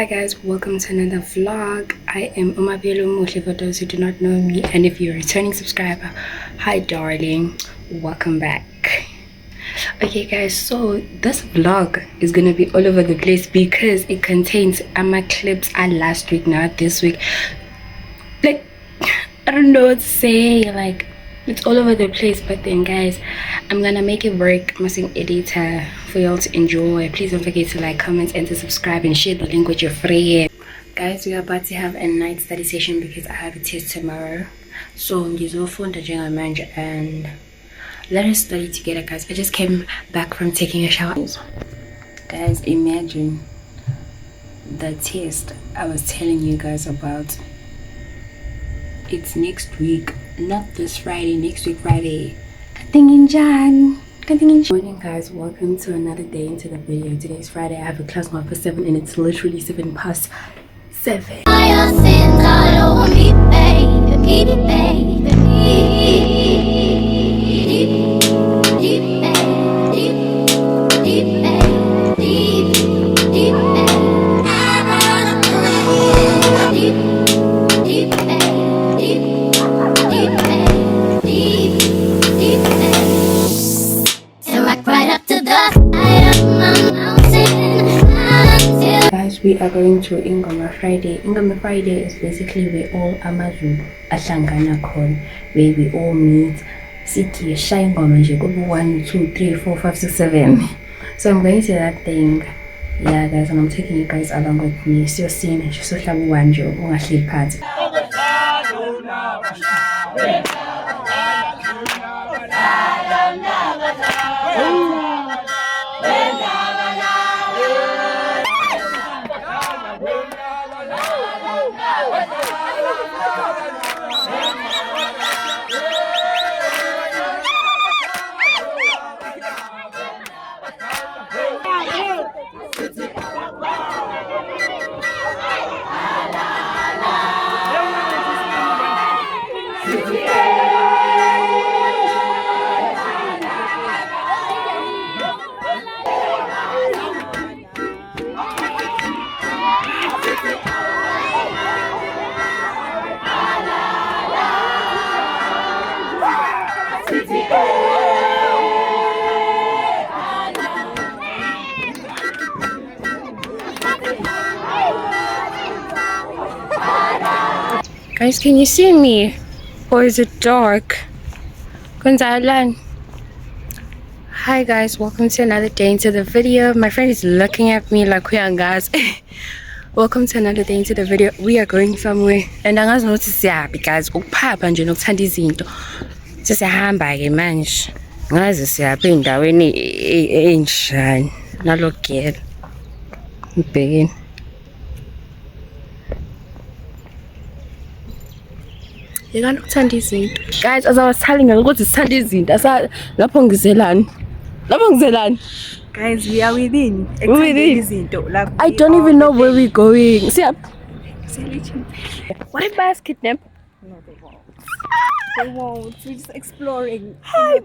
guys, welcome to another vlog. I am Umabelo Muhle for those who do not know me, and if you're a returning subscriber, hi darling, welcome back. Okay guys, so this vlog is gonna be all over the place because it contains my clips last week, not this week. Like, I don't know what to say, like it's all over the place, but then guys, I'm gonna make it work. I'm an editor for y'all to enjoy. Please don't forget to like, comment, and to subscribe, and share the link with your friends. Guys, we are about to have a night study session because I have a test tomorrow. So ngizofunda njengamanje and let us study together, guys. I just came back from taking a shower. Guys, imagine the test I was telling you guys about. It's next week, not this Friday, next week Friday. Good morning guys, welcome to another day into the video. Today is Friday. I have a class now for 7 and it's literally 7 past 7. We are going to Ingoma Friday. Ingoma Friday is basically where all Amazulu ahlangana khona, where we all meet. Sithi shaya ingoma nje kube 1 2 3 4 5 6 7. So I'm going to that thing. Yeah guys, and I'm taking you guys along with me. Siyosina nje sohlala uwanje ungahleli phansi. Guys, can you see me? Or is it dark? Gonzalan. Hi guys, welcome to another day into the video. My friend is looking at me like we are guys. Welcome to another day into the video. We are going somewhere and I'm not to say because upapa nje nokuthanda izinto. Sesihamba ke manje. Ngazi siyapha endaweni enjani nalogela. Ngibhekeni. Guys, as I was telling you, ukuthi sithanda izinto lapho ngizelani guys, we are within. Like I don't even know where we're going. See, what if I kidnap? No, they won't. We're just exploring. Hi,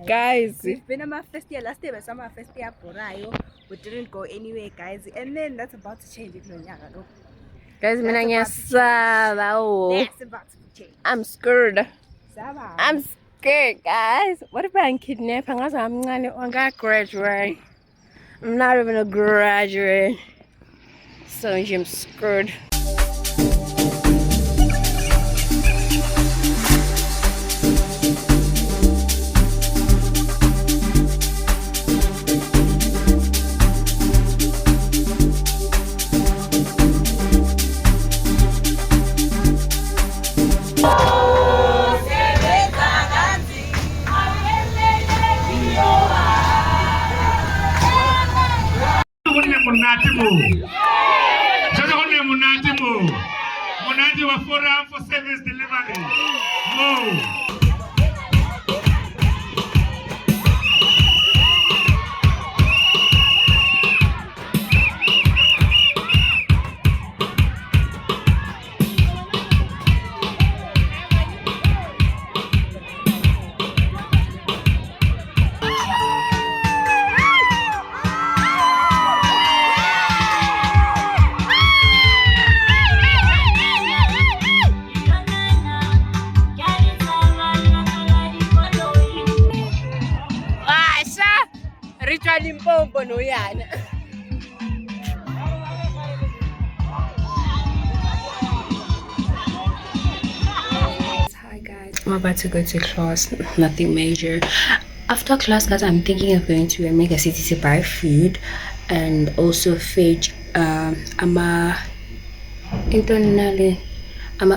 guys. We've been on my first year. Last year was my first year. We didn't go anywhere, guys. And then that's about to change. Guys, that's about to change. I'm scared. I'm scared, guys. What if I'm kidnapped? I'm gonna graduate. I'm not even a graduate. So I'm scared. Munati wa forum for service delivery. Mo. ubone uyana. Hi guys, I'm about to go to class. Nothing major. After class, guys, I'm thinking of going to Mega City to buy food and also fetch I'm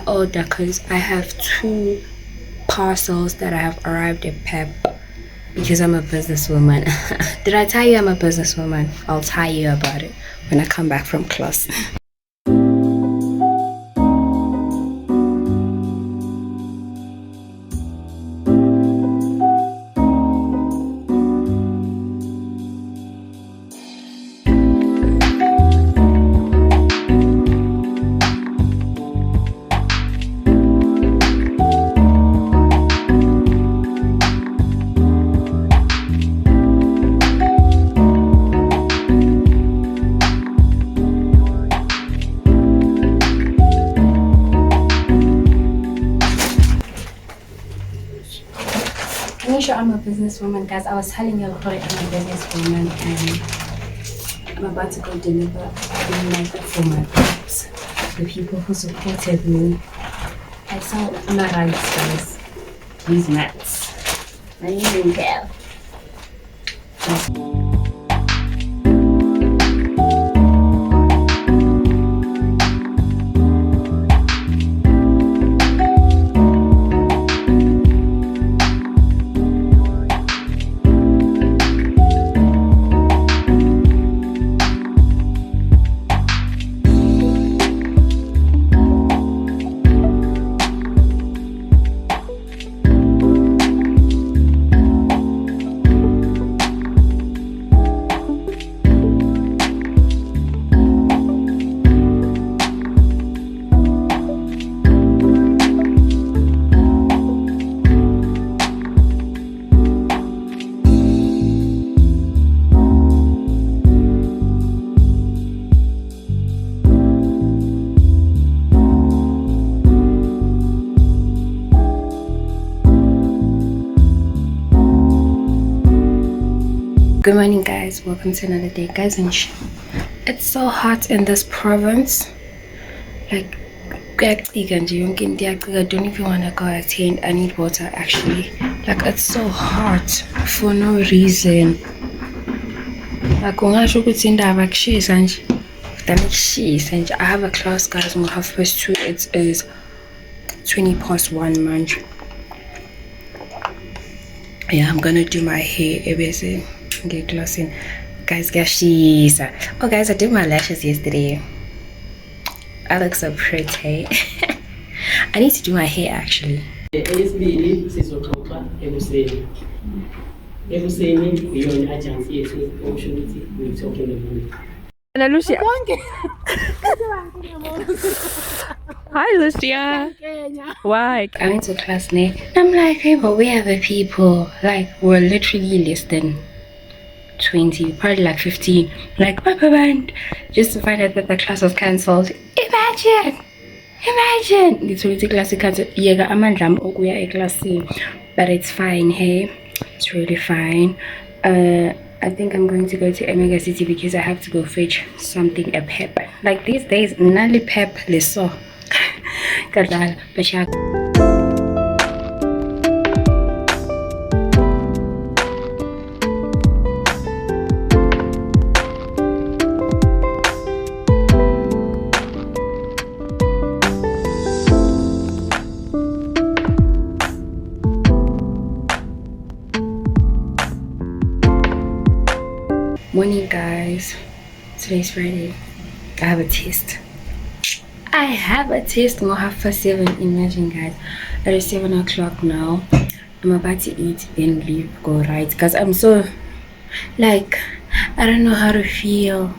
order because I have 2 parcels that I have arrived at Pep because I'm a businesswoman. Did I tell you I'm a businesswoman? I'll tell you about it when I come back from class. Can you sure I'm a businesswoman, guys? I was telling you already I'm a businesswoman and I'm about to go deliver makeup for my peeps, the people who supported me. I saw my rights, guys. These mats. I didn't even care. Good morning, guys. Welcome to another day, guys. And it's so hot in this province. Like, I don't even want to go attend. I need water, actually. Like, it's so hot for no reason. Like, I have a class, guys, on 2:30. It is 1:20, man. Yeah, I'm gonna do my hair everything. Get glossing, guys. Oh, guys, I did my lashes yesterday. I look so pretty. I need to do my hair, actually. Lucia. Hi, Lucia. Why? I went to class now. I'm like, hey, but we have a people. Like, we're literally less than 20, probably like 15. Like, Papa Band, just to find out that the class was cancelled. Imagine! It's really class cancelled. Yeah, I'm a class, but it's fine. Hey, it's really fine. I think I'm going to go to Mega City because I have to go fetch something a Pep. Like these days, nali Pep leso. Kadal, Bashak. Morning, guys. Today's Friday. I have a test. On 7:30. Imagine, guys. It is 7 o'clock now. I'm about to eat, then leave, go right. Because I'm so, like, I don't know how to feel.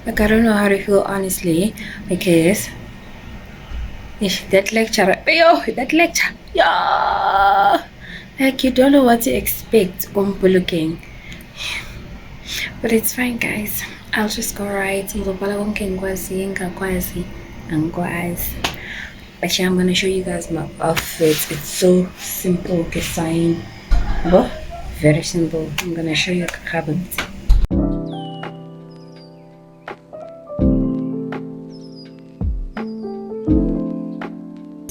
Like, I don't know how to feel, honestly. Because that lecture, yeah. Like, you don't know what to expect. Looking. But it's fine, guys. I'll just go right. But yeah, I'm gonna show you guys my outfit. It's so simple. very simple. I'm gonna show you habits.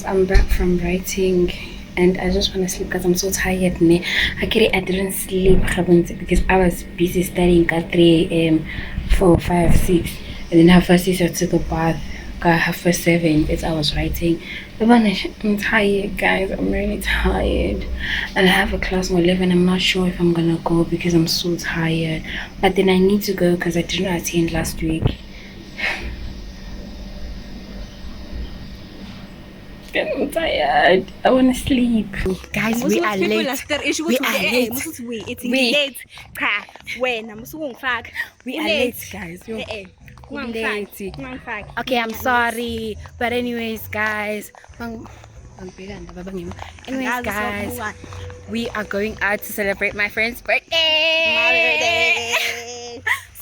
I'm back from writing and I just want to sleep because I'm so tired. I didn't sleep because I was busy studying at 3 a.m. 4, 5, 6, and then half past 6 I took a bath. Got half past 7 I was writing. I'm tired, guys. I'm really tired, and I have a class on 11. I'm not sure if I'm gonna go because I'm so tired, but then I need to go because I didn't attend last week. I'm tired. I want to sleep. Guys, we are late. We are late. We are late, guys. Okay, I'm sorry. But anyways, guys. Anyways, guys, we are going out to celebrate my friend's birthday.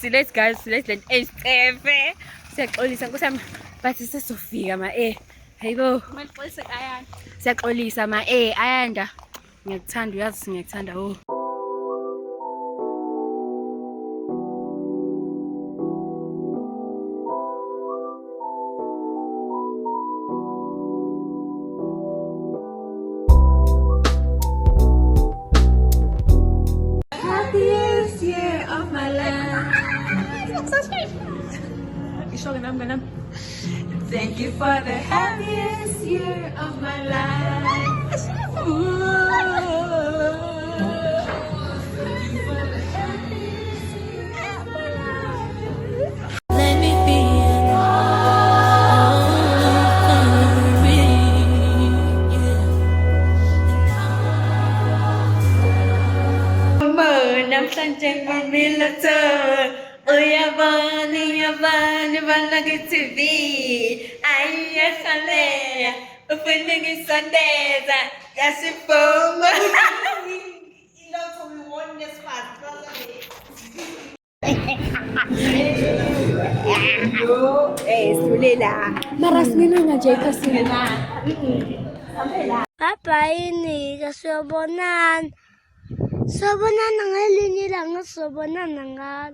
So let's, guys. Let's let but it's Sophia, my hey bo. Siyaxolisa ma ayanda. Ngiyakuthanda uyazi ngiyakuthanda oh. Happiest year of my life. Thank you for the happiest year of my life. Let me be Papa ini kasobonan. Sobonan nangal ini lang sobonan nangal.